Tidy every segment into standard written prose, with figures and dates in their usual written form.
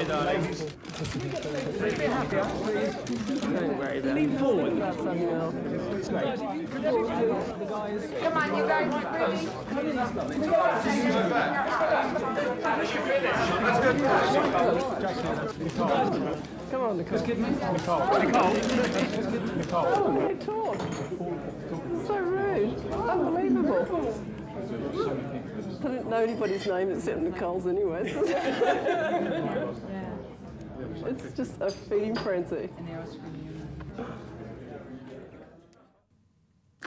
darling. Don't worry about it. Lean forward. That's something else. Great. Come on, you guys. Come on, Nicole. Nicole. Oh, they talk. So rude. Unbelievable. I didn't know anybody's name except Nicole's anyway. It's just a feeding frenzy.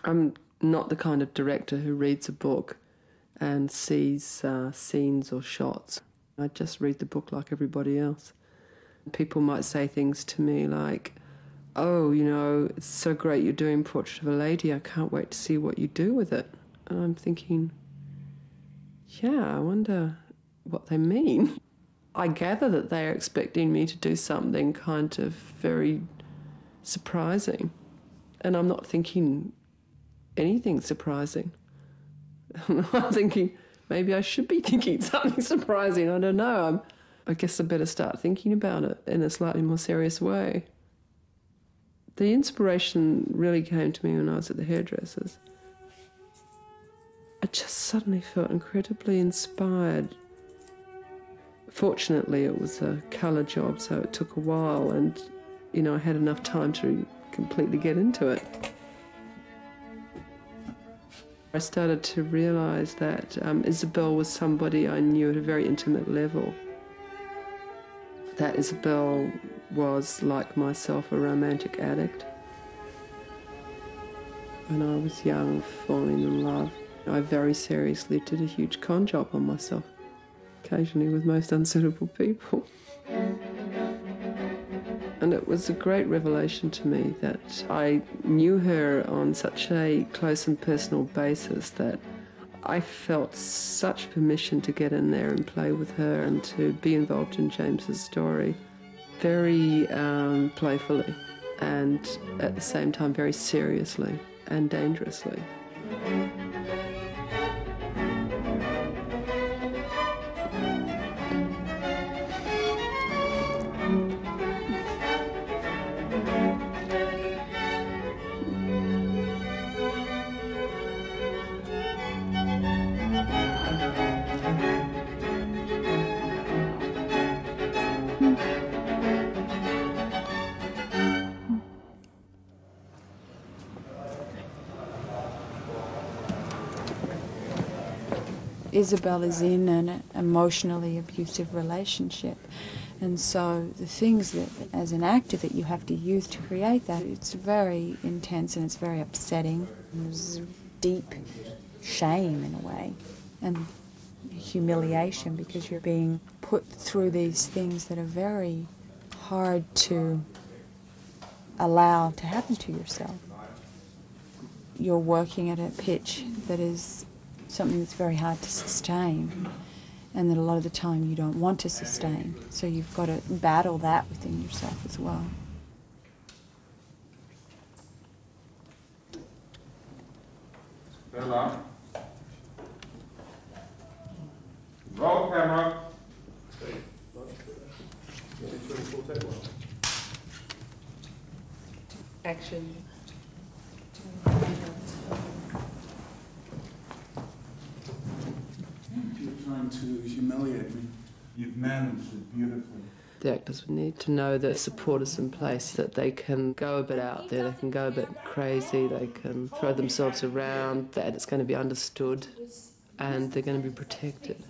I'm not the kind of director who reads a book and sees scenes or shots. I just read the book like everybody else. People might say things to me like, oh, you know, it's so great you're doing Portrait of a Lady, I can't wait to see what you do with it. And I'm thinking, yeah, I wonder what they mean. I gather that they're expecting me to do something kind of very surprising. And I'm not thinking anything surprising. I'm thinking, maybe I should be thinking something surprising. I don't know. I guess I better start thinking about it in a slightly more serious way. The inspiration really came to me when I was at the hairdresser's. I just suddenly felt incredibly inspired. Fortunately, it was a colour job, so it took a while, and, you know, I had enough time to completely get into it. I started to realise that Isabel was somebody I knew at a very intimate level. That Isabel was, like myself, a romantic addict. When I was young, falling in love, I very seriously did a huge con job on myself, occasionally with most unsuitable people. And it was a great revelation to me that I knew her on such a close and personal basis that I felt such permission to get in there and play with her and to be involved in James's story very playfully and at the same time very seriously and dangerously. Isabel is in an emotionally abusive relationship, and so the things that, as an actor, that you have to use to create that, it's very intense and it's very upsetting. There's deep shame in a way, and humiliation because you're being put through these things that are very hard to allow to happen to yourself. You're working at a pitch that is something that's very hard to sustain, and that a lot of the time you don't want to sustain, so you've got to battle that within yourself as well. Bella. Roll camera. Action. You're trying to humiliate me. You've managed it beautifully. The actors would need to know that support is in place, that they can go a bit out there, they can go a bit crazy, they can throw themselves around, that it's going to be understood and they're going to be protected.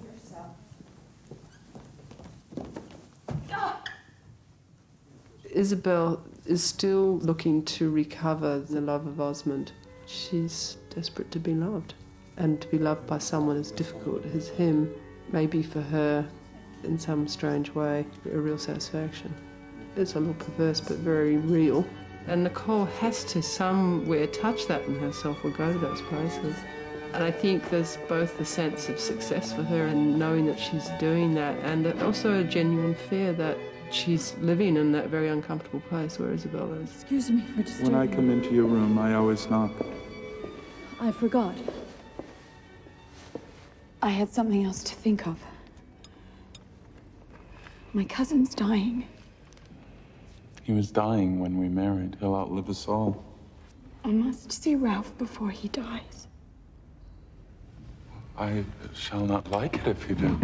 Isabel is still looking to recover the love of Osmond. She's desperate to be loved, and to be loved by someone as difficult as him may be for her, in some strange way, a real satisfaction. It's a little perverse but very real. And Nicole has to somewhere touch that in herself or go to those places. And I think there's both the sense of success for her in knowing that she's doing that, and also a genuine fear that she's living in that very uncomfortable place where Isabel is. Excuse me for disturbing. When I come into your room, I always knock. I forgot. I had something else to think of. My cousin's dying. He was dying when we married. He'll outlive us all. I must see Ralph before he dies. I shall not like it if you do.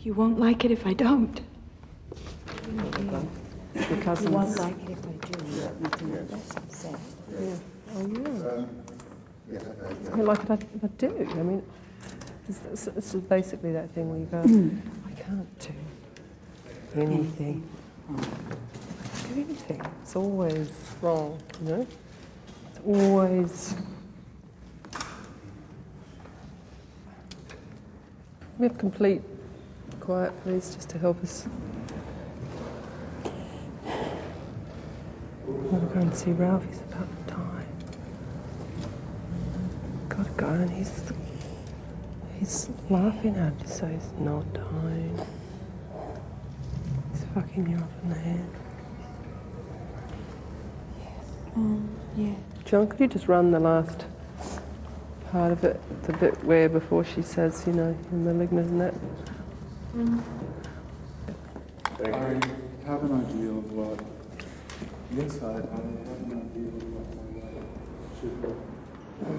You won't like it if I don't. Your cousins. You won't like it if I do. That's upset. Yeah. Oh, yeah. I like it if I do. I mean, it's basically that thing where you go, I can't do anything. Do anything. It's always wrong, you know? It's always... We have complete quiet, please, just to help us. I'm going to go and see Ralph. He's about to die. Gotta go, and he's laughing at you, so he's not dying. He's fucking you up in the head. Yeah. John, could you just run the last part of it, the bit where before she says, you know, you're malignant and that? I have an idea of what... Yes, I have an idea of what my life should be.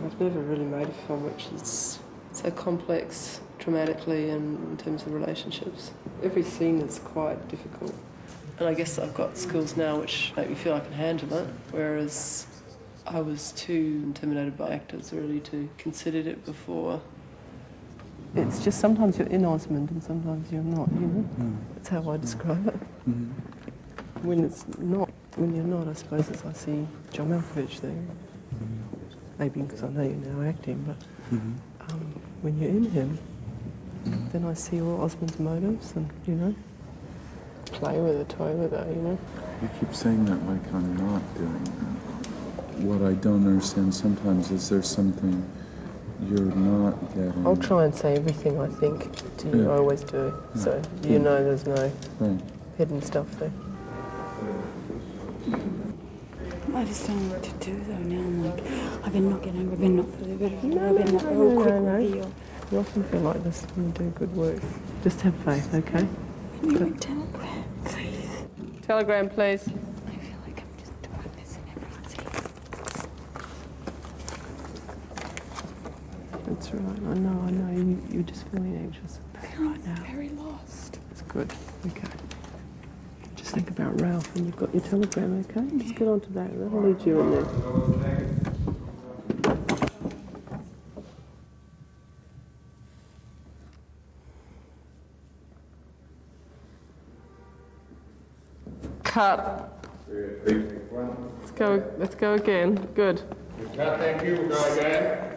I've never really made a film which is so complex dramatically and in terms of relationships. Every scene is quite difficult. And I guess I've got skills now which make me feel I can handle it, whereas I was too intimidated by actors really to consider it before. It's just sometimes you're in Osmond and sometimes you're not, you know? That's how I describe it. When you're not, I suppose, as I see John Malkovich there. Maybe because I know you're now acting, but when you're in him, then I see all Osmond's motives and, you know, play with a toy with her, you know. You keep saying that like I'm not doing that. What I don't understand sometimes is there's something you're not getting. I'll try and say everything I think to you. I always do. So you know there's no hidden stuff there. I just don't know what to do though now. I'm like, I've been not getting angry, I've been not feeling better. I've been like, oh, quick reveal. You often feel like this when you do good work. Just have faith, okay? Can you read Telegram, please? Telegram, please. I feel like I'm just doing this in every scene. That's right. I know. You're just feeling anxious right now. Very lost. That's good. Okay. Just think about Ralph and you've got your telegram, okay? Just get on to that. That'll lead you in there. Cut. Let's go again. Good. Thank you. Go again.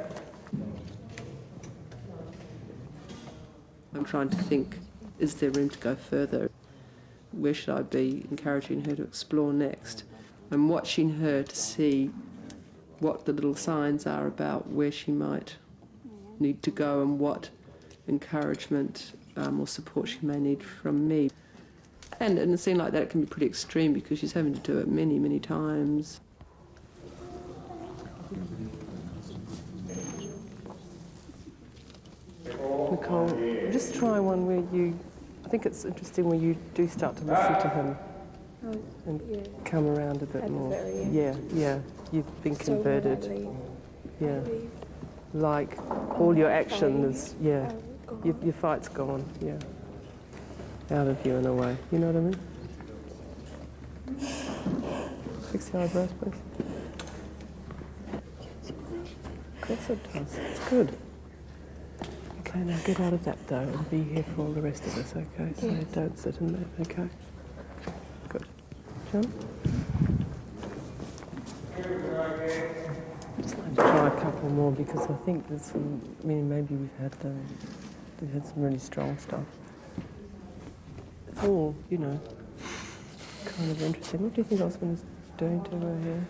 I'm trying to think, is there room to go further? Where should I be encouraging her to explore next? I'm watching her to see what the little signs are about where she might need to go and what encouragement or support she may need from me. And in a scene like that, it can be pretty extreme because she's having to do it many, many times. Nicole, just try one where you... I think it's interesting when you do start to listen to him and come around a bit more. Yeah, you've been converted. Yeah, like all your action is, your fight's gone, out of you in a way. You know what I mean? Fix the eyebrows, please. Of course it does. It's good. Okay, now get out of that though and be here for all the rest of us, okay? So don't sit in there, okay? Good. John? I'd just like to try a couple more because I think there's some, maybe we've had some really strong stuff. It's all, kind of interesting. What do you think Osmond is doing to her here?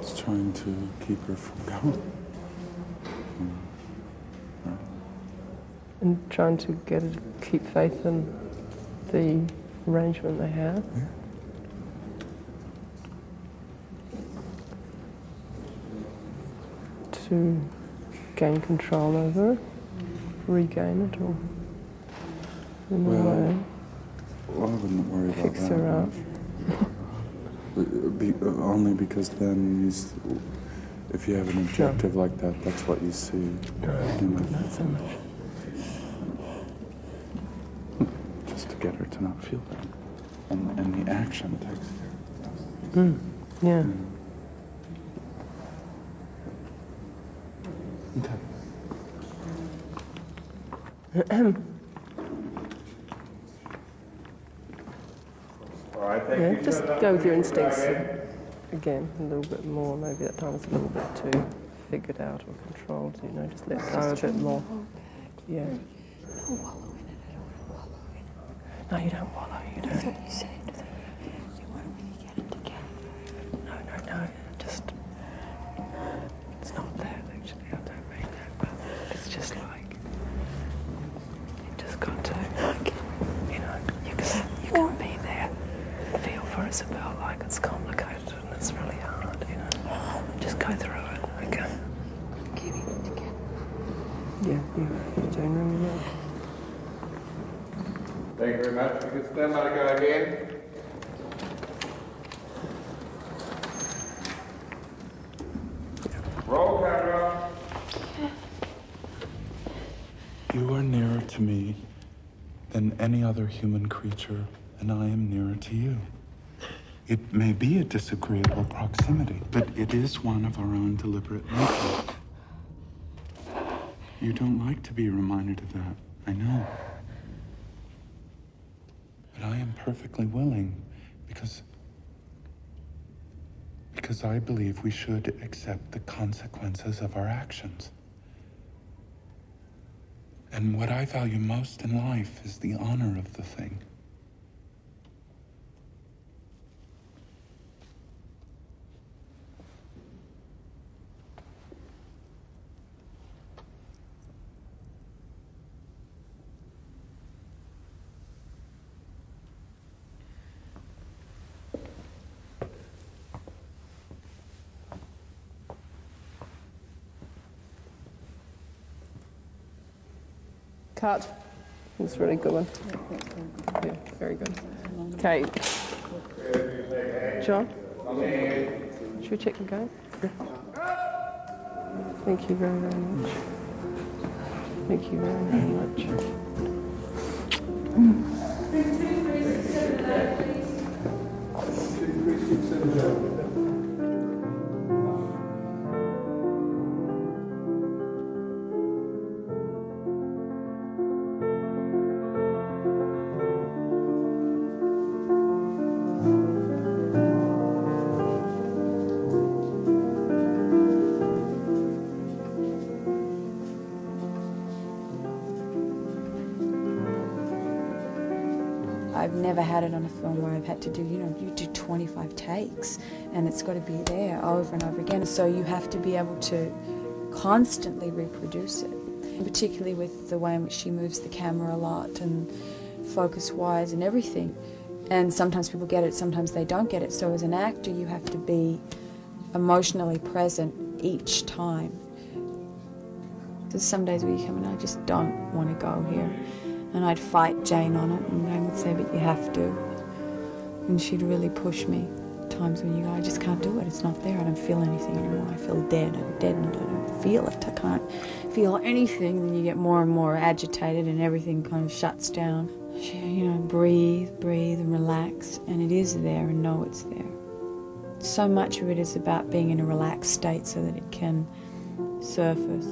It's trying to keep her from going. And trying to get her to keep faith in the arrangement they have. Yeah. To gain control over it, regain it, or in a way well, I wouldn't worry about fix that. her up. Only because then if you have an objective like that, that's what you see. Not so much. Just to get her to not feel that. And the action takes Yeah. Okay. All right, thank Yeah, you. just go with your instincts again a little bit more. Maybe that time it's a little bit too figured out or controlled, you know, just let go a bit more. Yeah. Don't wallow in it. I don't want to wallow in it. No, you don't wallow, you That's don't. what you said. You want to really get it together. No, just, it's not that actually, I don't mean that, but it's just like, you just got to, like, you know, you can be there, feel for Isabel, like it's complicated and it's really hard, you know, just go through it, okay? Keeping it together. Yeah, you're doing really well. Thank you very much. You can stand by the guy again. Roll camera. You are nearer to me than any other human creature, and I am nearer to you. It may be a disagreeable proximity, but it is one of our own deliberate making. You don't like to be reminded of that, I know. But I am perfectly willing, because I believe we should accept the consequences of our actions. And what I value most in life is the honor of the thing. Cut. That's a really good one. Yeah, very good. Okay. John? Should we check the game? Thank you very, very much. Thank you very, very much. I've never had it on a film where I've had to do, you do 25 takes and it's got to be there over and over again. So you have to be able to constantly reproduce it, particularly with the way in which she moves the camera a lot and focus-wise and everything. And sometimes people get it, sometimes they don't get it. So as an actor, you have to be emotionally present each time. There's some days where you come and I just don't want to go here. And I'd fight Jane on it, and Jane would say, but you have to. And she'd really push me. Times when you go, I just can't do it, it's not there, I don't feel anything anymore, I feel dead, I'm deadened, I don't feel it, I can't feel anything. Then you get more and more agitated and everything kind of shuts down. Breathe and relax, and it is there and know it's there. So much of it is about being in a relaxed state so that it can surface.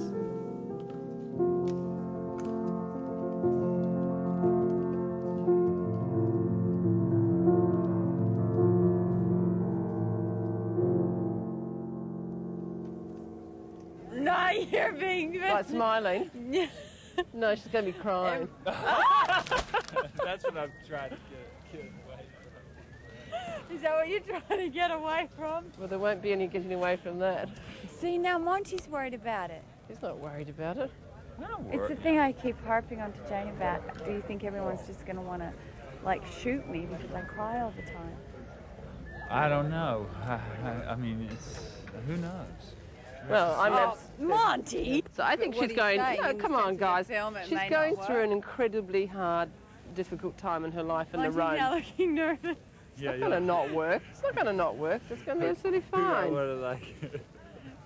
No, you're being... Like smiling? No, she's going to be crying. That's what I'm trying to get away from. Is that what you're trying to get away from? Well, there won't be any getting away from that. See, now Monty's worried about it. He's not worried about it. It's the thing I keep harping on to Jane about. Do you think everyone's just going to want to, like, shoot me because I cry all the time? I don't know. I mean, it's... who knows? Well, I'm Monty! So I think But what she's he's going, saying, no, in the come sense on, of the guys. film, it She's may going not through work. an incredibly hard, difficult time in her life in the Monty's road. now looking nervous. It's not going to not work. It's not going to not work. It's going to be absolutely fine.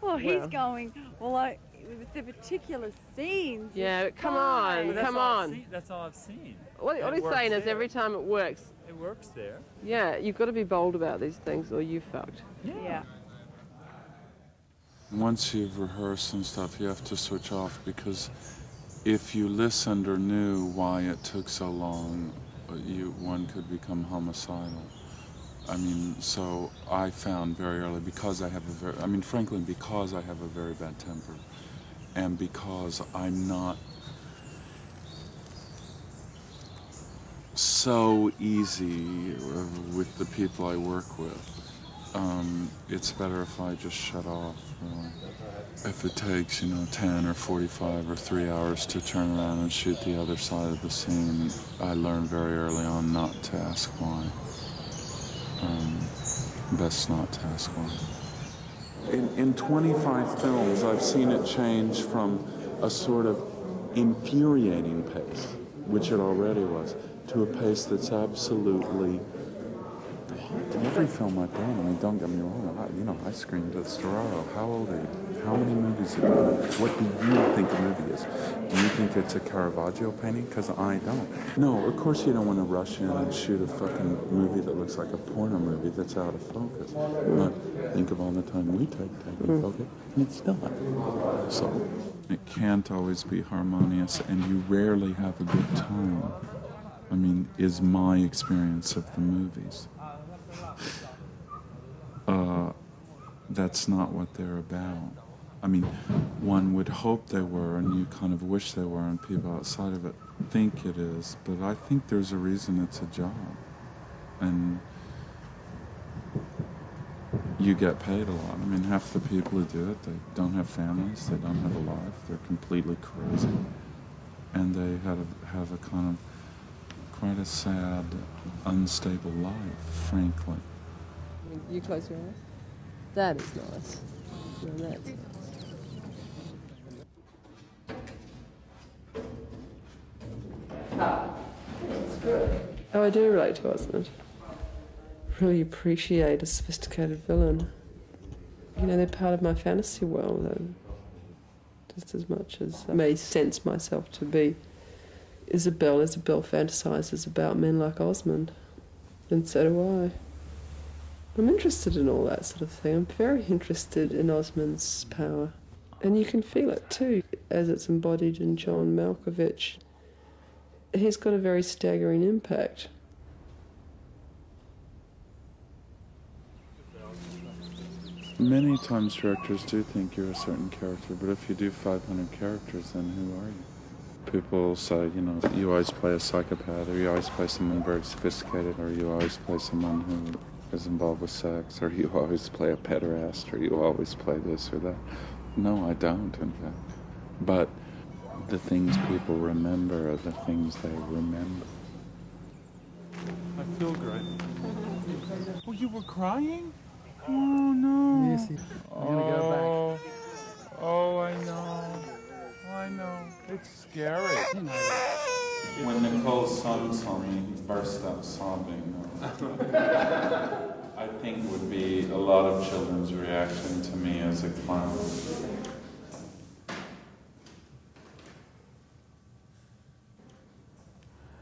Well, he's Well. going, well, with the particular scenes. Yeah, it's come fine. on, come on. That's all I've seen. What he's saying is every time it works, It works there. yeah, you've got to be bold about these things or you fucked. Yeah. Once you've rehearsed and stuff, you have to switch off, because if you listened or knew why it took so long, one could become homicidal. I mean, so I found very early, because I have frankly, because I have a very bad temper, and because I'm not so easy with the people I work with, it's better if I just shut off. If it takes, 10 or 45 or 3 hours to turn around and shoot the other side of the scene, I learned very early on not to ask why. Best not to ask why. In 25 films, I've seen it change from a sort of infuriating pace, which it already was, to a pace that's absolutely... Every film I've done, don't get me wrong, I screamed at Storaro. How old are you? How many movies have you done? What do you think a movie is? Do you think it's a Caravaggio painting? Because I don't. No, of course you don't want to rush in and shoot a fucking movie that looks like a porno movie that's out of focus. But think of all the time we take focus, and it's not. So, it can't always be harmonious, and you rarely have a good time. Is my experience of the movies. That's not what they're about. One would hope they were, and you kind of wish they were, and people outside of it think it is, but I think there's a reason it's a job. And you get paid a lot. Half the people who do it, they don't have families, they don't have a life, they're completely crazy. And they have a kind of quite a sad, unstable life, frankly. You close your eyes. That is nice. No, that's nice. Oh, I do relate to Osmond. Really appreciate a sophisticated villain. They're part of my fantasy world, though, just as much as I may sense myself to be. Isabel fantasises about men like Osmond, and so do I. I'm interested in all that sort of thing. I'm very interested in Osmond's power. And you can feel it too, as it's embodied in John Malkovich. He's got a very staggering impact. Many times directors do think you're a certain character, but if you do 500 characters, then who are you? People say, you always play a psychopath, or you always play someone very sophisticated, or you always play someone who is involved with sex, or you always play a pederast, or you always play this or that. No, I don't, in fact. But the things people remember are the things they remember. I feel great. Oh, you were crying? Oh, no. Yes, I'm going to go back. Oh, I know. It's scary. When Nicole's son saw me, he burst out sobbing. I think would be a lot of children's reaction to me as a clown.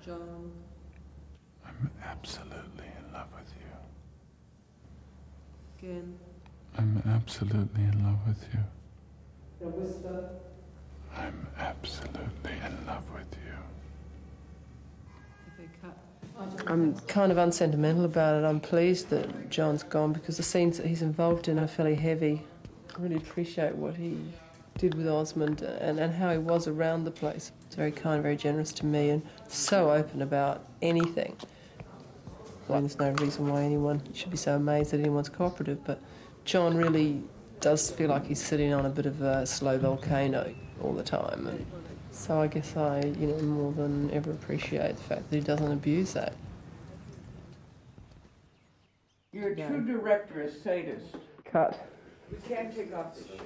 John. I'm absolutely in love with you. Again. I'm absolutely in love with you. A whisper. I'm absolutely in love with you. I'm kind of unsentimental about it. I'm pleased that John's gone because the scenes that he's involved in are fairly heavy. I really appreciate what he did with Osmond and how he was around the place. He's very kind, very generous to me and so open about anything. There's no reason why anyone should be so amazed that anyone's cooperative, but John really does feel like he's sitting on a bit of a slow volcano all the time. And so I guess I, more than ever appreciate the fact that he doesn't abuse that. You're a true director, a sadist. Cut. We can't take off this shit.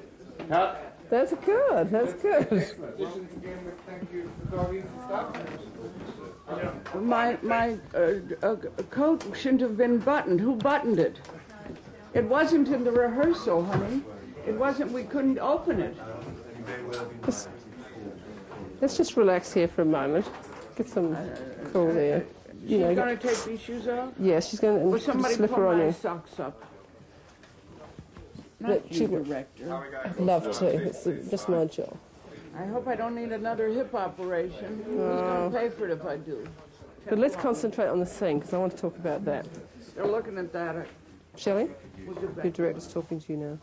Cut. That's good. That's good. Additions again with thank you for doggies and stuff. My coat shouldn't have been buttoned. Who buttoned it? It wasn't in the rehearsal, honey. It wasn't. We couldn't open it. Let's just relax here for a moment. Get some cool air. She's going to take these shoes off? Yeah, she's going to Will somebody slip put her on my you. socks up? Not you, director. I'd love to. It's just my job. I hope I don't need another hip operation. Who's going to pay for it if I do? But let's concentrate on the scene, because I want to talk about that. They're looking at that. Shelley, We'll get back. your director's talking to you now.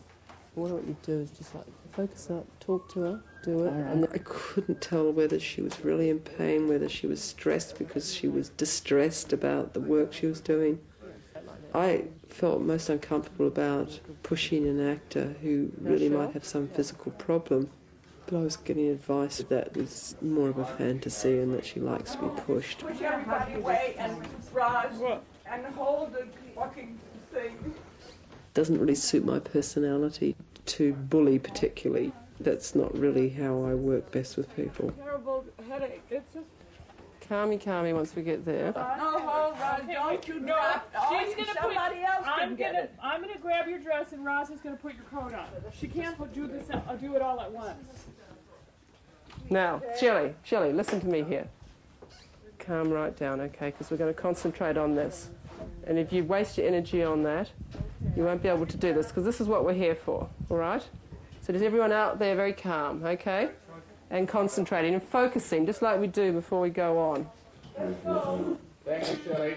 What you do is just like focus up, talk to her, do it. And I couldn't tell whether she was really in pain, whether she was stressed because she was distressed about the work she was doing. I felt most uncomfortable about pushing an actor who really might have some physical problem. But I was getting advice that it's more of a fantasy and that she likes to be pushed. Push everybody away and Roz and hold the fucking thing. Doesn't really suit my personality to bully particularly. That's not really how I work best with people. Terrible headache. It's a... Calmy once we get there. No, hold Roz, don't you drop. She's gonna somebody else can get it. I'm gonna grab your dress and Roz is gonna put your coat on. She can't do this. Do it all at once. Now, Shelley, listen to me here. Calm right down, okay, because we're going to concentrate on this. And if you waste your energy on that, you won't be able to do this, because this is what we're here for, all right? So does everyone out there very calm, okay? And concentrating and focusing, just like we do before we go on. Thank you, Shelley.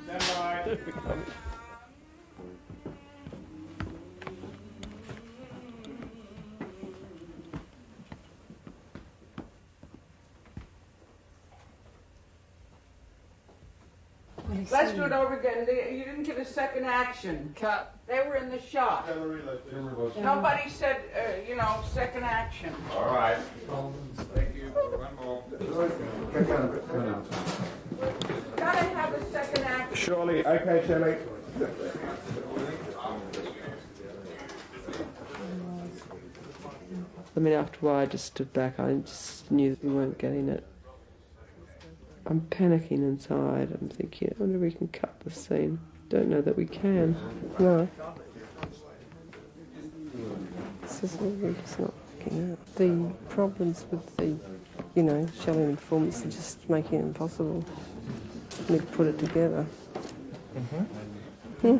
Stand by. Let's do it over again. You didn't get a second action. Cut. They were in the shot. Nobody said, second action. All right. Thank you. One more. Gotta have a second action. Surely. Okay, Shelley. I mean, after a while I just stood back. I just knew that we weren't getting it. I'm panicking inside. I'm thinking, I wonder if we can cut the scene. Don't know that we can. No. This is what we're just not working out. The problems with the, Shelley and performance are just making it impossible for me to put it together. All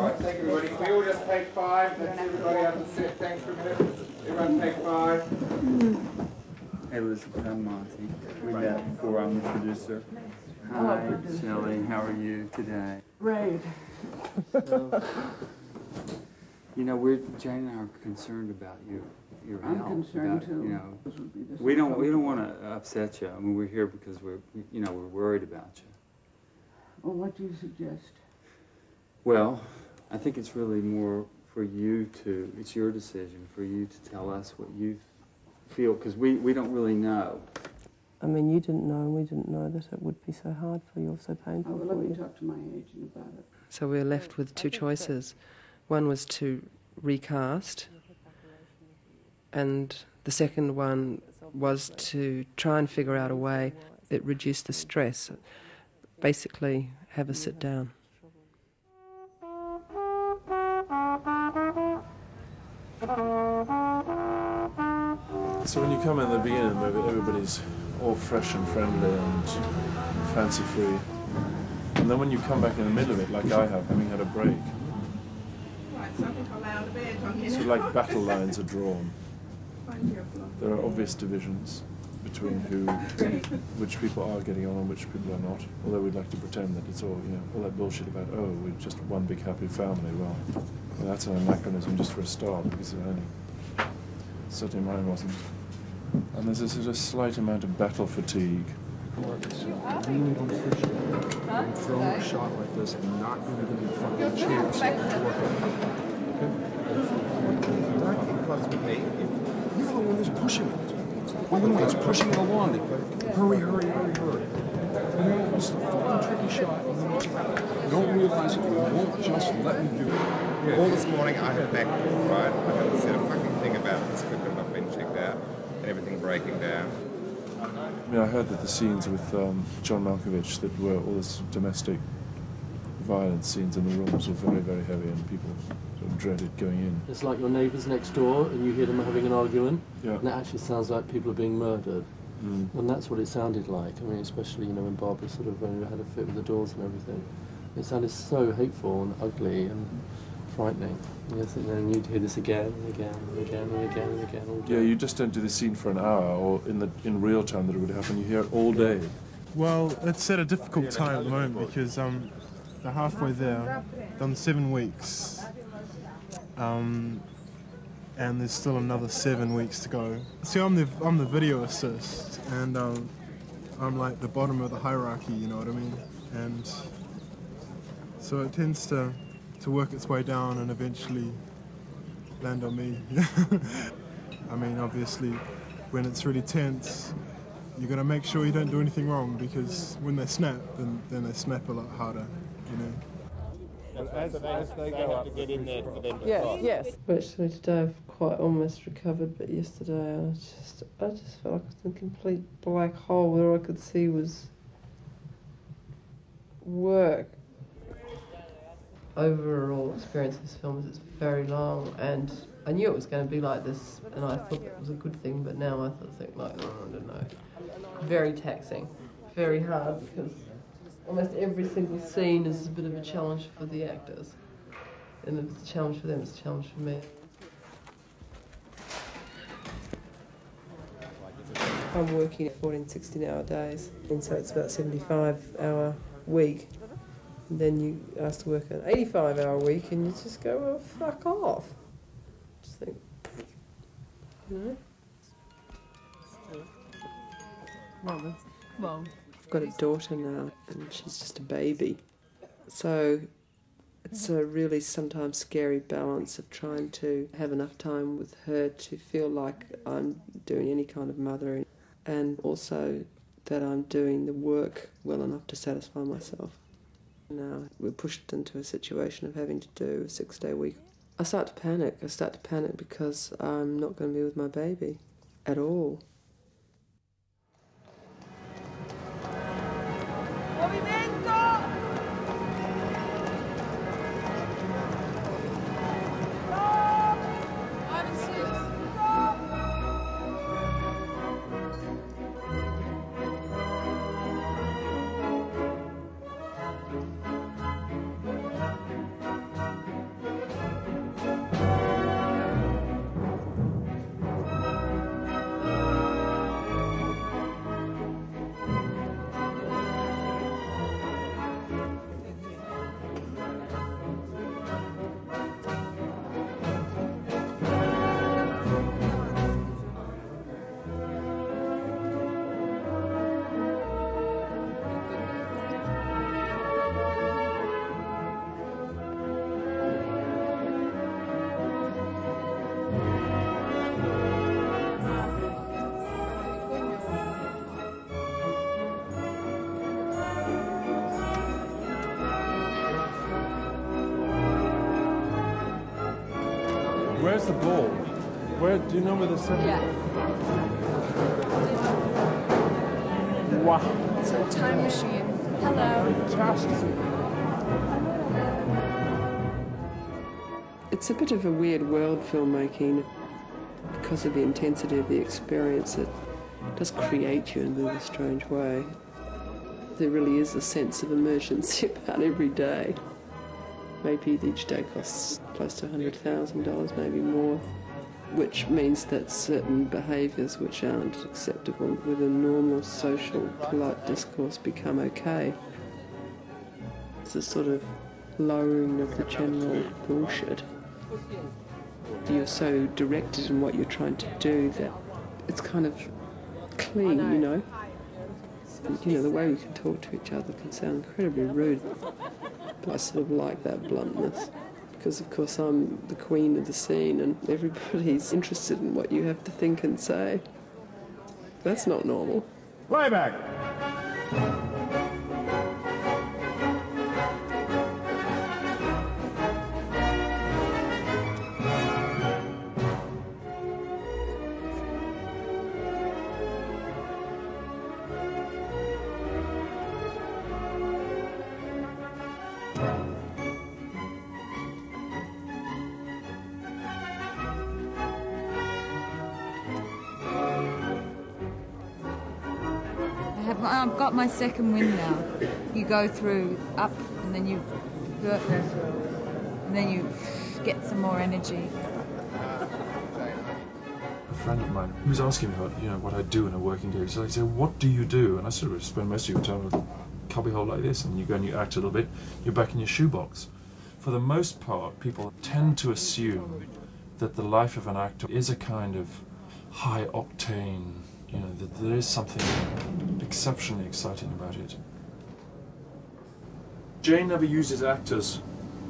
right, thank you, everybody. We all just take 5. Let's everybody have a sit. Thanks for a minute. Everyone take 5. Hey, Elizabeth, I'm Monty. We met before. I'm the producer. Hi, Shelley. How are you today? Great. So, Jane and I are concerned about your health. I'm concerned about, too. We don't want to upset you. I mean, we're here because we're worried about you. Well, what do you suggest? Well, I think it's really more for you to. It's your decision for you to tell us what you feel, because we don't really know. I mean, you didn't know, and we didn't know that it would be so hard for you or so painful Oh, well, for let me you. talk to my agent about it. So we were left with 2 choices. One was to recast, and the second one was to try and figure out a way that reduced the stress. Basically, have a sit down. So when you come in the beginning of the movie, everybody's all fresh and friendly and fancy-free. And then when you come back in the middle of it, like I have, having had a break, so like battle lines are drawn. There are obvious divisions between which people are getting on and which people are not. Although we'd like to pretend that it's all, all that bullshit about, oh, we're just one big happy family. Well, that's an anachronism just for a start, because certainly mine wasn't. And there's a slight amount of battle fatigue. Really don't appreciate it. I'm throwing a shot like this and not going to give you a fucking chance to work it. Okay? You're the one who's pushing it. You're the one that's pushing it along. Hurry. It's a fucking tricky shot. You don't realize it. You won't just let me do it. All this morning I had back, right? I haven't said a fucking thing about balance because they've not been checked out and everything breaking down. I mean, I heard that the scenes with John Malkovich that were all this domestic violence scenes in the rooms were very, very heavy and people sort of dreaded going in. It's like your neighbours next door and you hear them having an argument, yeah. And it actually sounds like people are being murdered. Mm. And that's what it sounded like. I mean, especially, you know, when Barbara sort of had a fit with the doors and everything. It sounded so hateful and ugly and frightening. Yes, and then you'd hear this again and again and again and again and again all day. Yeah, you just don't do the scene for an hour, or in real time that it would happen. You hear it all day. Well, it's at a difficult time at the moment because they're halfway there, done 7 weeks, and there's still another 7 weeks to go. See, I'm the video assist, and I'm like the bottom of the hierarchy, you know what I mean? And so it tends to work its way down and eventually land on me. I mean, obviously, when it's really tense, you got to make sure you don't do anything wrong because when they snap, then they snap a lot harder, you know. And as they go up to get in there for them to Yes, yes. Actually, today I've quite almost recovered, but yesterday I just felt like I was in a complete black hole where all I could see was work. Overall experience of this film is it's very long, and I knew it was going to be like this, and I thought it was a good thing, but now I think like, oh, I don't know. Very taxing, very hard, because almost every single scene is a bit of a challenge for the actors. And if it's a challenge for them, it's a challenge for me. I'm working at 14, 16-hour days, and so it's about 75-hour week. And then you ask to work an 85-hour week, and you just go, well, fuck off. Just think, you know? Well, I've got a daughter now, and she's just a baby. So it's a really sometimes scary balance of trying to have enough time with her to feel like I'm doing any kind of mothering, and also that I'm doing the work well enough to satisfy myself. Now we're pushed into a situation of having to do a 6-day week. I start to panic. I start to panic because I'm not going to be with my baby at all. Where's the ball? Where do you know where the second? Yeah. Wow. It's a time machine. Hello. Fantastic. It's a bit of a weird world filmmaking because of the intensity of the experience. It does create you in a bit of a strange way. There really is a sense of emergency about every day. Maybe each day costs close to $100,000, maybe more, which means that certain behaviours which aren't acceptable with a normal social polite discourse become okay. It's a sort of lowering of the general bullshit. You're so directed in what you're trying to do that it's kind of clean, you know. You know, the way we can talk to each other can sound incredibly rude. But I sort of like that bluntness because, of course, I'm the queen of the scene and everybody's interested in what you have to think and say. That's not normal. Playback! I've got my second wind now. You go through up, and then you and then you get some more energy. A friend of mine, he was asking me about, you know, what I do in a working day. So I said, what do you do? And I sort of spend most of your time with a cubbyhole like this, and you go and you act a little bit, you're back in your shoebox. For the most part, people tend to assume that the life of an actor is a kind of high octane, you know, that there is something exceptionally exciting about it. Jane never uses actors,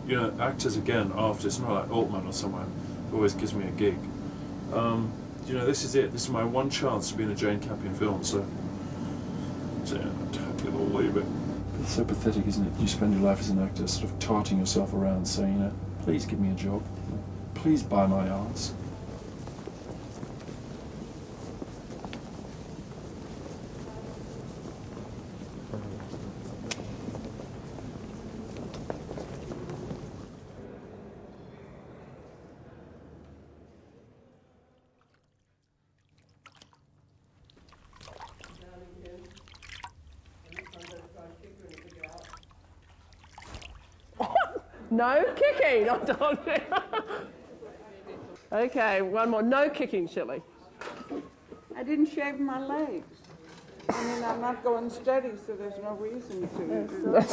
you know, actors again after. It's not like Altman or someone who always gives me a gig. You know, this is it. This is my one chance to be in a Jane Campion film, so yeah, I'm happy I'll leave it. It's so pathetic, isn't it? You spend your life as an actor sort of tarting yourself around saying, you know, please give me a job. Please buy my arts. No kicking, I told you. Okay, one more. No kicking, Shelley. I didn't shave my legs. I mean, I'm not going steady, so there's no reason to.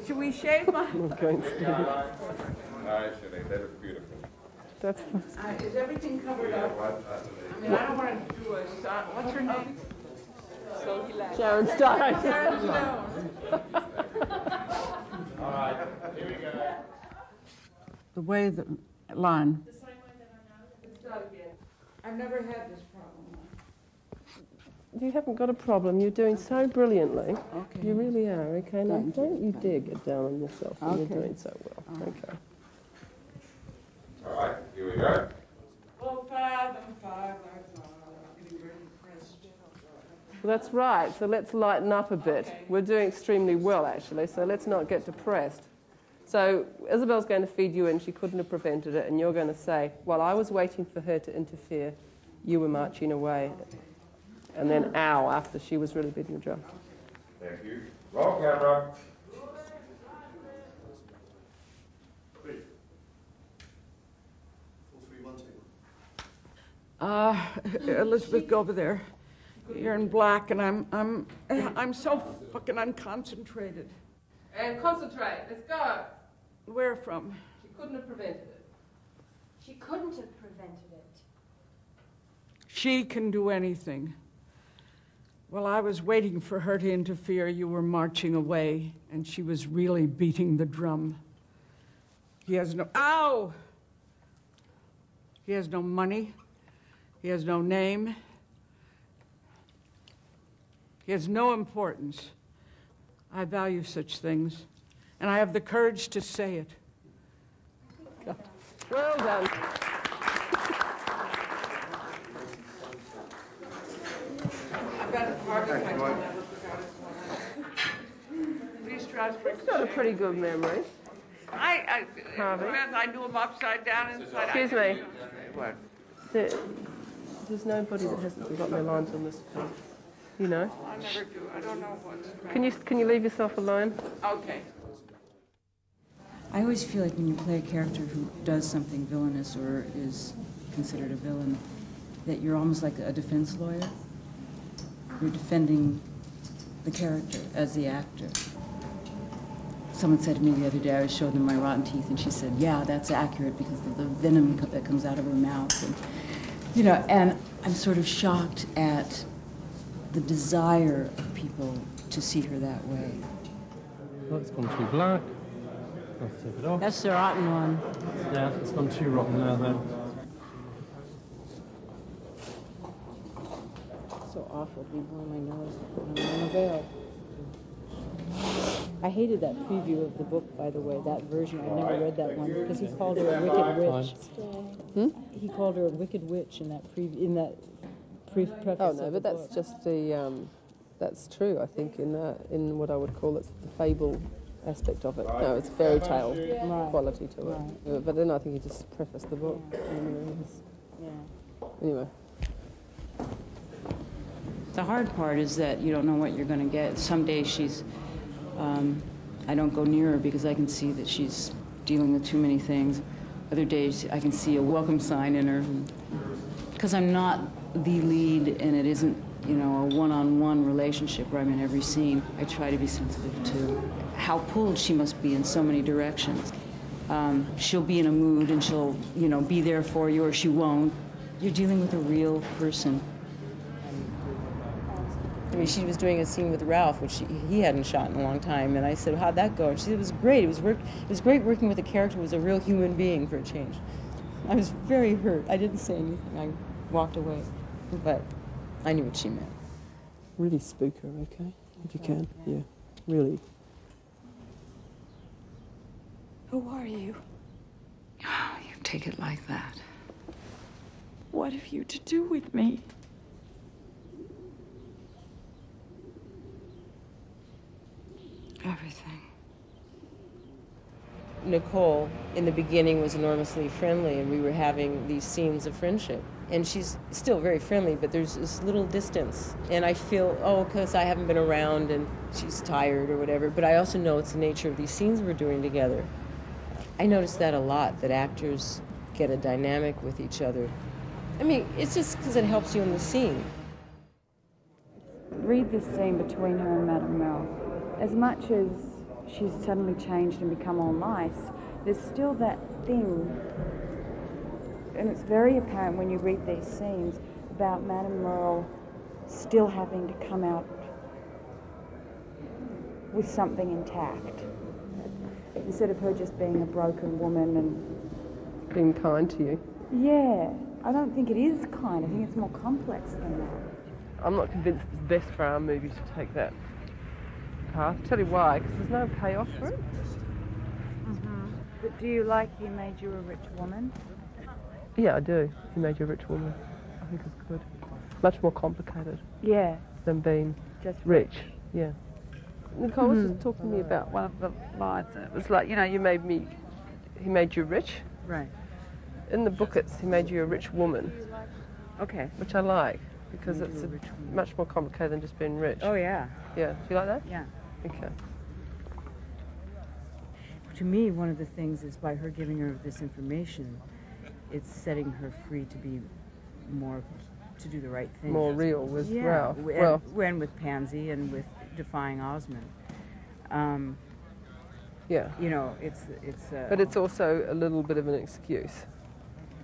Should we shave my... I'm not going steady. All right, Shelley, that was beautiful. That's is everything covered up? I mean, I don't want to do a... What's her name? Sharon Stone. Sharon Stone. All right, here we go. The way the line. I've never had this problem. You haven't got a problem. You're doing so brilliantly. Okay. You really are. Okay, now Thank don't you dare get down on yourself when Okay. you're doing so well. Okay. All right, here we go. Well, 5 and 5, I'm getting very impressed. Well, that's right. So let's lighten up a bit. Okay. We're doing extremely well, actually, so let's not get depressed. So Isabel's going to feed you in. She couldn't have prevented it. And you're going to say, while I was waiting for her to interfere, you were marching away. And then, ow, after she was really beating the drum. Thank you. Roll camera. Elizabeth, go over there. You're in black, and I'm so fucking unconcentrated. And concentrate. Let's go. Where from? She couldn't have prevented it. She couldn't have prevented it. She can do anything. Well, I was waiting for her to interfere. You were marching away, and she was really beating the drum. He has no... Ow! He has no money. He has no name. He has no importance. I value such things, and I have the courage to say it. Well done. I've got a party. Please try to... It's got a pretty good memory. Harvey. I knew him upside down, inside. Excuse me. What? There's nobody that hasn't forgotten their lines on this page. You know? I never do. I don't know what. Can you leave yourself alone? Okay. I always feel like when you play a character who does something villainous or is considered a villain, that you're almost like a defense lawyer. You're defending the character as the actor. Someone said to me the other day, I was showing them my rotten teeth, and she said, yeah, that's accurate because of the venom that comes out of her mouth. And, you know, and I'm sort of shocked at the desire of people to see her that way. That's gone too black. Let's take it off. That's the rotten one. Yeah, it's gone too rotten now then. So awful to be blowing my nose when I'm on a veil. I hated that preview of the book, by the way, that version. I never read that one because he called her a wicked witch. He called her a wicked witch in that preface. Oh no, but that's just the that's true. I think in what I would call it the fable aspect of it. No, it's fairy tale quality to it. But then I think he just prefaced the book. Anyway. The hard part is that you don't know what you're going to get. Some days she's, I don't go near her because I can see that she's dealing with too many things. Other days I can see a welcome sign in her. Because I'm not the lead and it isn't, you know, a one-on-one relationship where I'm in every scene, I try to be sensitive to how pulled she must be in so many directions. She'll be in a mood and she'll, you know, be there for you, or she won't. You're dealing with a real person. I mean, she was doing a scene with Ralph, which he hadn't shot in a long time, and I said, how'd that go? And she said, it was great. It was great working with a character who was a real human being for a change. I was very hurt. I didn't say anything. I walked away, but I knew what she meant. Really spook her, okay? If you can, yeah, really. Who are you? Oh, you take it like that. What have you to do with me? Everything. Nicole, in the beginning, was enormously friendly, and we were having these scenes of friendship. And she's still very friendly, but there's this little distance. And I feel, oh, because I haven't been around and she's tired or whatever, but I also know it's the nature of these scenes we're doing together. I notice that a lot, that actors get a dynamic with each other. I mean, it's just because it helps you in the scene. Read this scene between her and Madame Mel. As much as she's suddenly changed and become all nice, there's still that thing, and it's very apparent when you read these scenes, about Madame Merle still having to come out with something intact, instead of her just being a broken woman and... Being kind to you. Yeah, I don't think it is kind. I think it's more complex than that. I'm not convinced it's best for our movie to take that path. I'll tell you why, because there's no payoff for it. But do you like He Made You a Rich Woman? Yeah, I do. He Made You a Rich Woman. I think it's good. Much more complicated. Yeah. Than being just rich. Yeah. Nicole was just talking to me about one of the lines, and it was like, you know, he made you rich. Right. In the book, it's he made you a rich woman. Okay. Which I like, because it's much more complicated than just being rich. Oh, yeah. Yeah. Do you like that? Yeah. Okay. To me, one of the things is by her giving her this information, it's setting her free to be more, to do the right thing. More real with Ralph. And with Pansy and with defying Osmond. Yeah. You know, it's. But it's also a little bit of an excuse.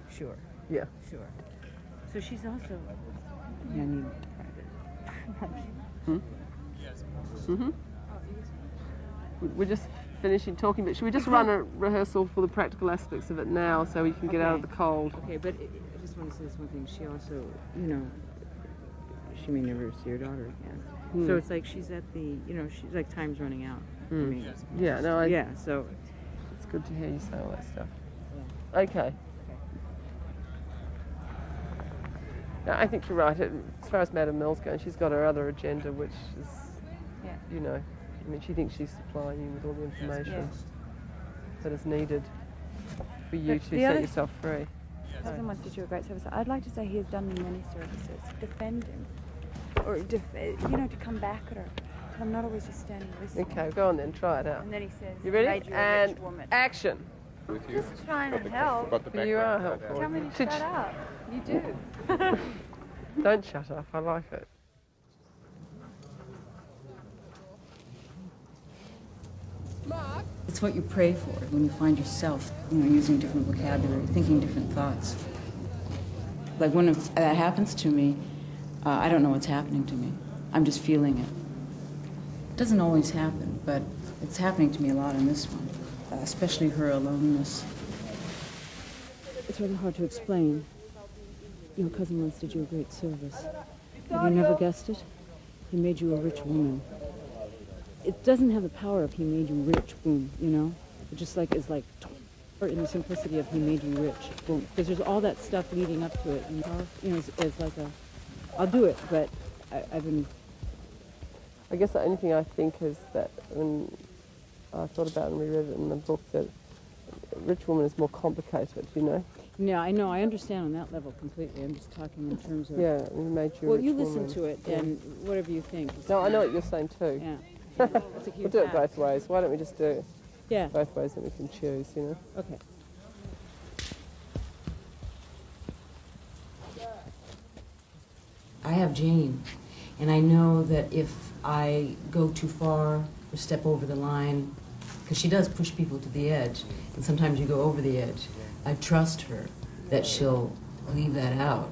Sure. Yeah. Sure. So she's also. I mean, We're just finishing talking, but should we just run a rehearsal for the practical aspects of it now, so we can get out of the cold? Okay, but I just want to say this one thing. She also, you know, she may never see her daughter again. So it's like she's at the, you know, she's like time's running out. I mean, yeah, no, yeah, so it's good to hear you say all that stuff. Yeah. Okay. No, I think you're right. As far as Madame Mel's going, she's got her other agenda, which is, you know, I mean, she thinks she's supplying you with all the information that is needed for you to set yourself free. Cousin wants to do a great service. I'd like to say he has done me many services. Defend him. Or, you know, to come back at her. I'm not always just standing listening. Okay, go on then, try it out. And then he says, you ready? Made you a and rich woman. Action. Just trying to help. You are helpful. Tell me to shut up. You do. Don't shut up, I like it. it's what you pray for when you find yourself, you know, using different vocabulary, thinking different thoughts. Like when that happens to me, I don't know what's happening to me. I'm just feeling it. It doesn't always happen, but it's happening to me a lot in this one, especially her aloneness. It's rather hard to explain. Your cousin once did you a great service. Have you never guessed it? He made you a rich woman. It doesn't have the power of he made you rich, boom, you know? It just like is like, or in the simplicity of he made you rich, boom. Because there's all that stuff leading up to it. And, you know, it's like a, I'll do it, but I've been... I guess the only thing I think is that when I thought about and reread it in the book, that rich woman is more complicated, you know? Yeah, I know. I understand on that level completely. I'm just talking in terms of... Yeah, we made you a Well, rich you listen woman. to it, Yeah. and whatever you think. No, I know what you're saying too. Yeah. It's a We'll huge do it act. both ways. Why don't we just do Yeah. both ways and we can choose, you know? Okay. I have Jane, and I know that if I go too far or step over the line, because she does push people to the edge, and sometimes you go over the edge, I trust her that she'll leave that out.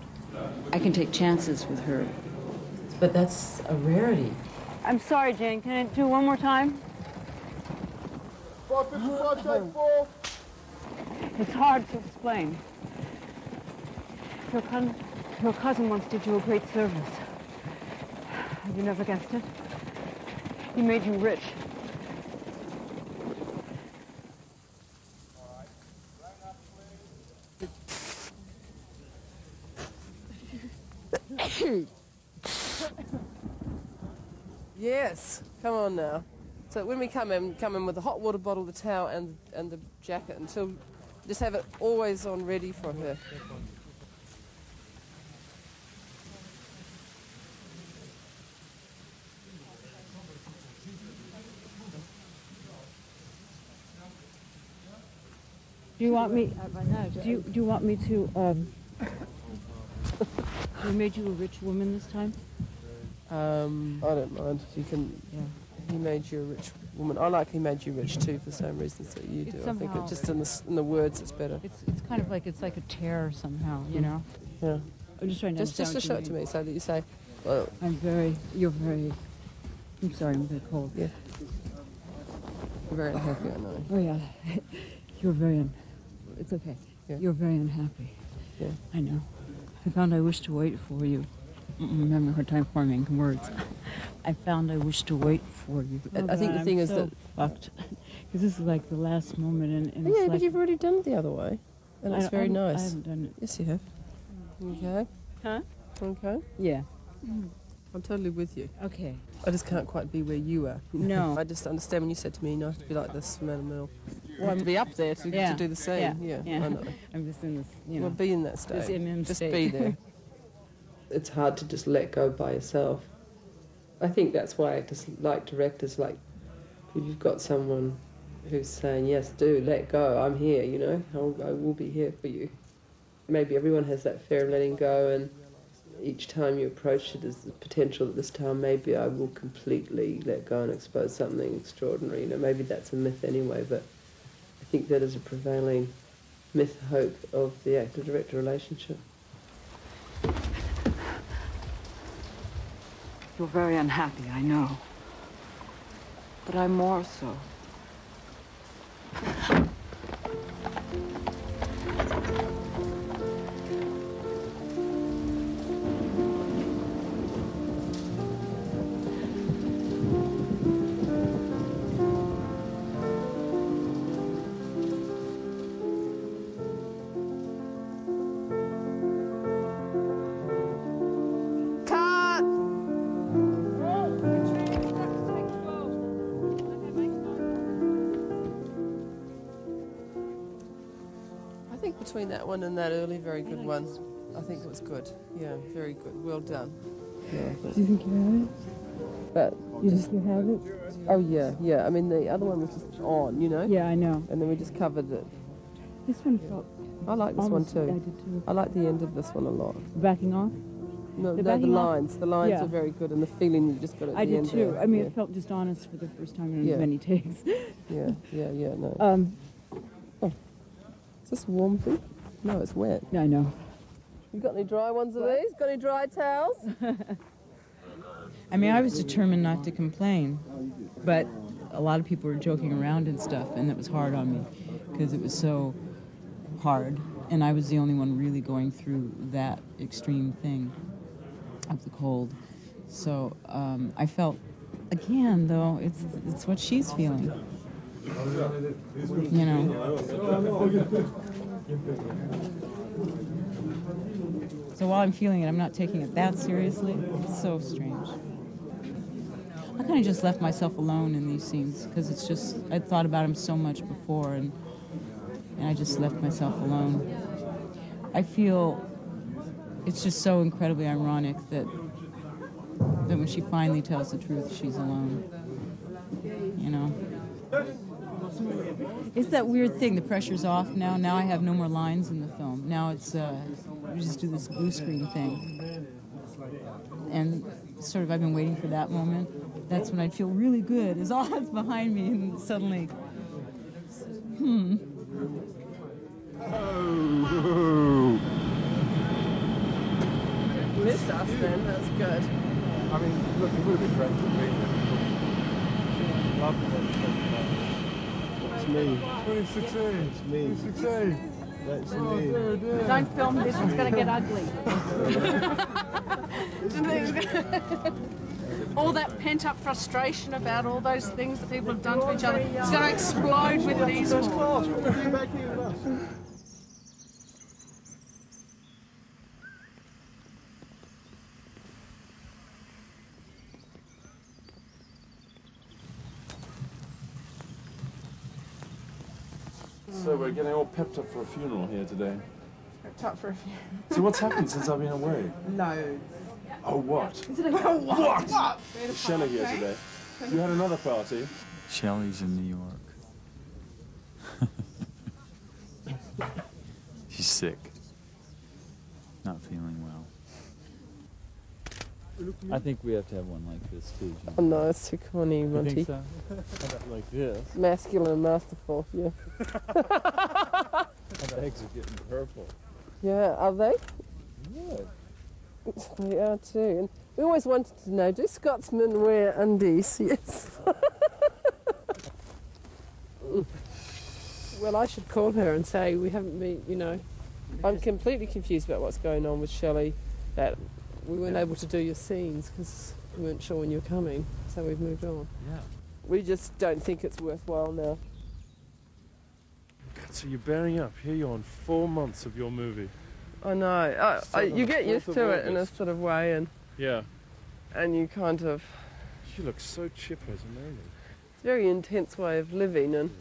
I can take chances with her. But that's a rarity. I'm sorry, Jane. Can I do one more time? 455, take 4. It's hard to explain. Your cousin once did you a great service. Have you never guessed it? He made you rich. Yes, come on now. So when we come in with the hot water bottle, the towel, and the jacket, until just have it always on ready for her. Do you want me? Do you want me to? We made you a rich woman this time. I don't mind. You can. Yeah. He made you a rich woman. I like he made you rich too for the same reasons that you do. I think it just in the words it's better. It's kind of like it's like a tear somehow, you know. Yeah. I'm just trying to just to show it to me so that you say, well. You're very. I'm sorry, I'm very cold. Yeah. You're very unhappy, I know. Oh yeah. You're very. It's okay. Yeah. You're very unhappy. Yeah. I know. I found I wish to wait for you. I'm having a hard time forming words. I found I wish to wait for you. I think the thing is that fucked, because this is like the last moment, and yeah, it's but like, you've already done it the other way, and it's very nice. I haven't done it. Yes, you have. Okay. Huh? Okay. Yeah. I'm totally with you. Okay. I just can't quite be where you are. No. I just understand when you said to me, you know, I have to be like this for Madam Mill. Well, I have to be up there to do the same. Yeah. I know. I'm just in this, you know. Well, be in that state. This MM just state. be there. It's hard to just let go by yourself. I think that's why I just like directors, like, if you've got someone who's saying, yes, do, let go, I'm here, you know, I will be here for you. Maybe everyone has that fear of letting go, and each time you approach it is the potential that this time maybe I will completely let go and expose something extraordinary. You know, maybe that's a myth anyway, but I think that is a prevailing myth, hope of the actor-director relationship. You're very unhappy, I know. But I'm more so. Between that one and that early, very good one. I think it was good. Yeah, very good. Well done. Yeah, Do you think you have it? but You think you have it? oh yeah. I mean, the other one was just on, you know. Yeah, I know. And then we just covered it. This one felt. I like this almost, one too. I did too. I like the end of this one a lot. Backing off? No, The the backing off? lines. The lines Yeah. are very good, and the feeling you just got at I the did end too. there. I mean, yeah. it felt just honest for the first time in Yeah. many takes. Yeah, no. Oh, Is this warm thing? No, it's wet. Yeah, I know. You got any dry ones of these? Got any dry towels? I mean, I was determined not to complain, but a lot of people were joking around and stuff, and it was hard on me because it was so hard, and I was the only one really going through that extreme thing of the cold. So I felt, again, though, it's what she's feeling, you know. So while I'm feeling it, I'm not taking it that seriously. It's so strange. I kind of just left myself alone in these scenes because it's just, I'd thought about him so much before, and I just left myself alone. I feel it's just so incredibly ironic that when she finally tells the truth, she's alone. You know? It's that weird thing. The pressure's off now. Now I have no more lines in the film. Now it's, we just do this blue screen thing. And sort of I've been waiting for that moment. That's when I'd feel really good, is all that's behind me, and suddenly, Missed us then, that's good. I mean, look, it would have been great to be there. Lovely. It's me. 2016. It's me. 2016. That's me. Don't film this, it's going to get ugly. All that pent-up frustration about all those things that people have done to each other, it's going to explode with these ones. So we're getting all pepped up for a funeral here today. Pepped up for a funeral. So what's happened since I've been away? Loads. Oh, what? What? Is Shelley here today? You had another party? Shelley's in New York. She's sick. Not feeling well. I think we have to have one like this too, John. Oh no, it's too corny, You Monty. think so? How about like this? Masculine and masterful, yeah. My legs are getting purple. Yeah, are they? Yeah. They are too. And we always wanted to know, do Scotsmen wear undies? Yes. Well, I should call her and say we haven't been, you know. I'm completely confused about what's going on with Shelley, that we weren't able to do your scenes because we weren't sure when you were coming, so we've moved on. Yeah. We just don't think it's worthwhile now. So you're bearing up. Here you're on 4 months of your movie. I know. You get used to it in a sort of way, and yeah, and you kind of. She looks so chipper. It's amazing. It's a very intense way of living, and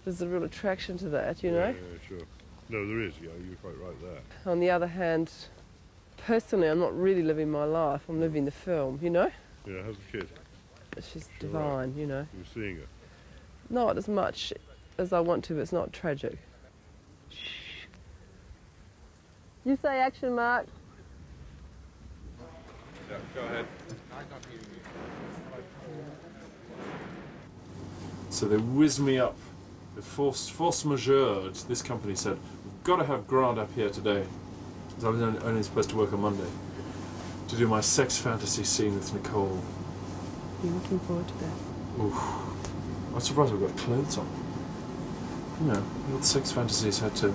there's a real attraction to that, you know. Yeah, sure. No, there is. Yeah, you're quite right there. On the other hand, personally, I'm not really living my life. I'm living the film, you know. Yeah, how's the kid? She's divine, you know. You're seeing her. Not as much as I want to, but it's not tragic. Shh. You say action, Mark. Yeah, go ahead. So they whizzed me up. The force majeure, this company said, we've got to have Grant up here today. Because I was only supposed to work on Monday. To do my sex fantasy scene with Nicole. You're looking forward to that? Oof. I'm surprised I've got clothes on. You know, all the sex fantasies had to...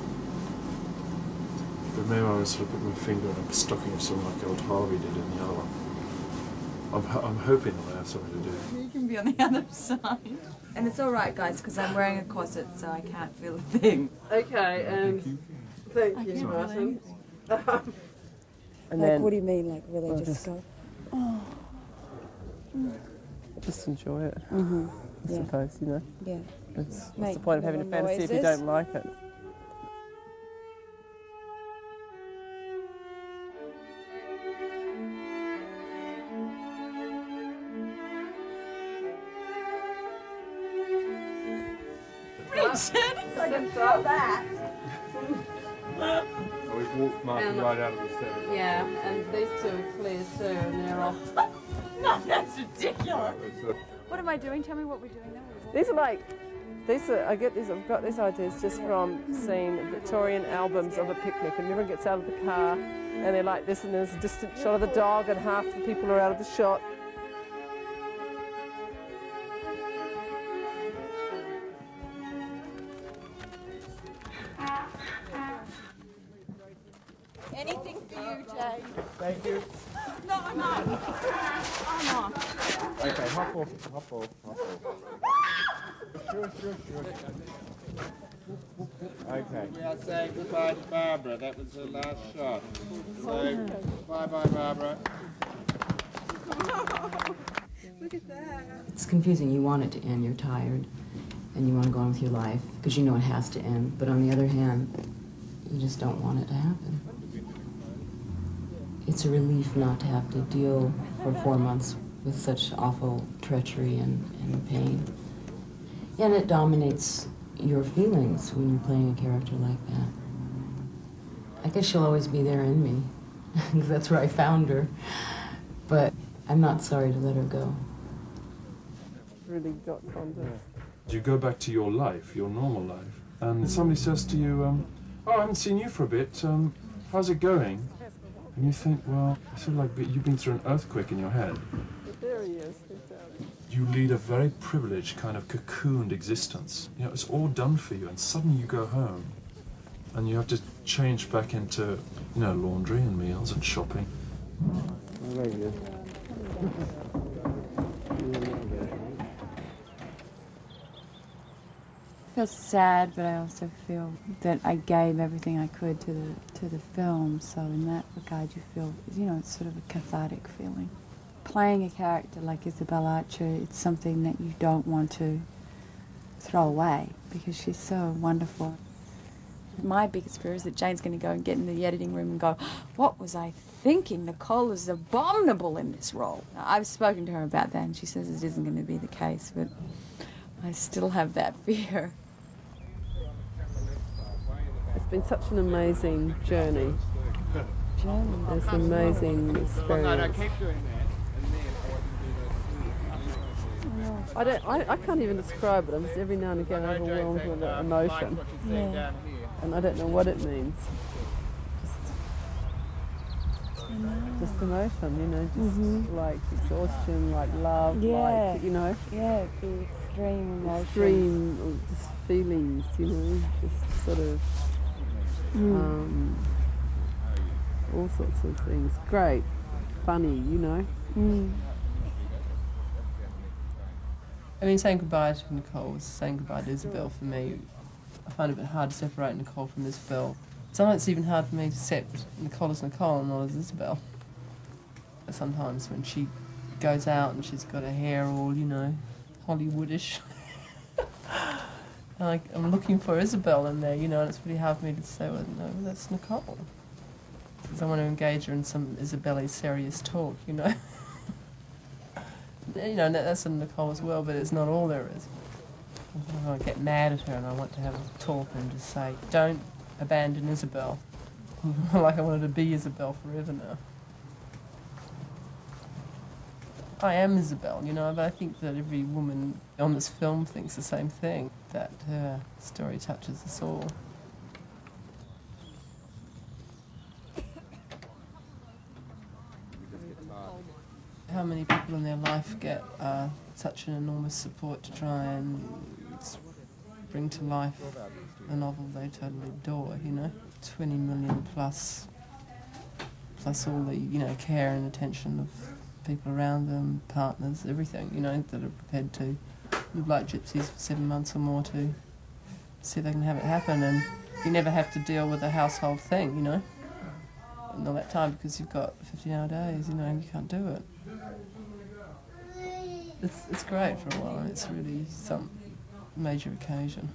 But maybe I would sort of put my finger in a stocking of something like old Harvey did in the other one. I'm hoping that I have something to do. You can be on the other side. And it's all right, guys, because I'm wearing a corset, so I can't feel a thing. Okay, and thank you, Martin. And like, then, what do you mean, like, really well, just go, oh. Just enjoy it, Mm-hmm. I suppose, you know. Yeah. What's Make the point of having a little fantasy if you noises. don't like it? Richard! I can throw that. We've walked Martin right out of the set. Yeah, and these two are clear too, and they're off. No, that's ridiculous. What am I doing? Tell me what we're doing now. These are like, I've got these ideas just from seeing Victorian albums of a picnic, and everyone gets out of the car, and they're like this, and there's a distant shot of the dog, and half the people are out of the shot. Anything for you, Jay. Thank you. No, I'm not. I'm not. Okay, hop off. Sure. Okay. We are saying goodbye to Barbara. That was her last shot. So, bye-bye, Barbara. Look at that. It's confusing. You want it to end. You're tired, and you want to go on with your life because you know it has to end. But on the other hand, You just don't want it to happen. It's a relief not to have to deal for 4 months with such awful treachery and pain. And it dominates your feelings when you're playing a character like that. I guess she'll always be there in me, because that's where I found her. But I'm not sorry to let her go. Really got fond of. You go back to your life, your normal life, and somebody says to you, oh, I haven't seen you for a bit, how's it going? And you think, well, I feel like you've been through an earthquake in your head. But there he is. You lead a very privileged, kind of cocooned existence. You know, it's all done for you, and suddenly you go home, and you have to change back into, you know, laundry and meals and shopping. Very good. I feel sad, but I also feel that I gave everything I could to the film. So in that regard, you feel, you know, it's sort of a cathartic feeling. Playing a character like Isabel Archer, it's something that you don't want to throw away because she's so wonderful. My biggest fear is that Jane's going to go and get in the editing room and go, "What was I thinking? Nicole is abominable in this role." Now, I've spoken to her about that, and she says it isn't going to be the case, but I still have that fear. It's been such an amazing journey. It's an amazing experience. I can't even describe it. I'm just every now and again overwhelmed with emotion. Yeah. And I don't know what it means. Just emotion, you know, just like exhaustion, like love, like, you know. Yeah, the extreme emotions. Extreme just feelings, you know, just sort of all sorts of things. Great, funny, you know. I mean, saying goodbye to Nicole was saying goodbye to Isabel for me. I find it a bit hard to separate Nicole from Isabel. Sometimes it's even hard for me to accept Nicole as Nicole and not as Isabel. Sometimes when she goes out and she's got her hair all, you know, Hollywoodish, I'm looking for Isabel in there, you know, and it's really hard for me to say, well, no, that's Nicole. Because I want to engage her in some Isabella serious talk, you know. You know, that's in Nicole as well, but it's not all there is. I get mad at her and I want to have a talk and just say, don't abandon Isabel. Like I wanted to be Isabel forever now. I am Isabel, you know, but I think that every woman on this film thinks the same thing, that her story touches us all. How many people in their life get such an enormous support to try and bring to life a novel they totally adore, you know? 20 million plus all the, you know, care and attention of people around them, partners, everything, you know, that are prepared to live like gypsies for 7 months or more to see if they can have it happen, and you never have to deal with a household thing, you know? And all that time because you've got 15-hour days, you know, and you can't do it. It's great for a while, and it's really some major occasion.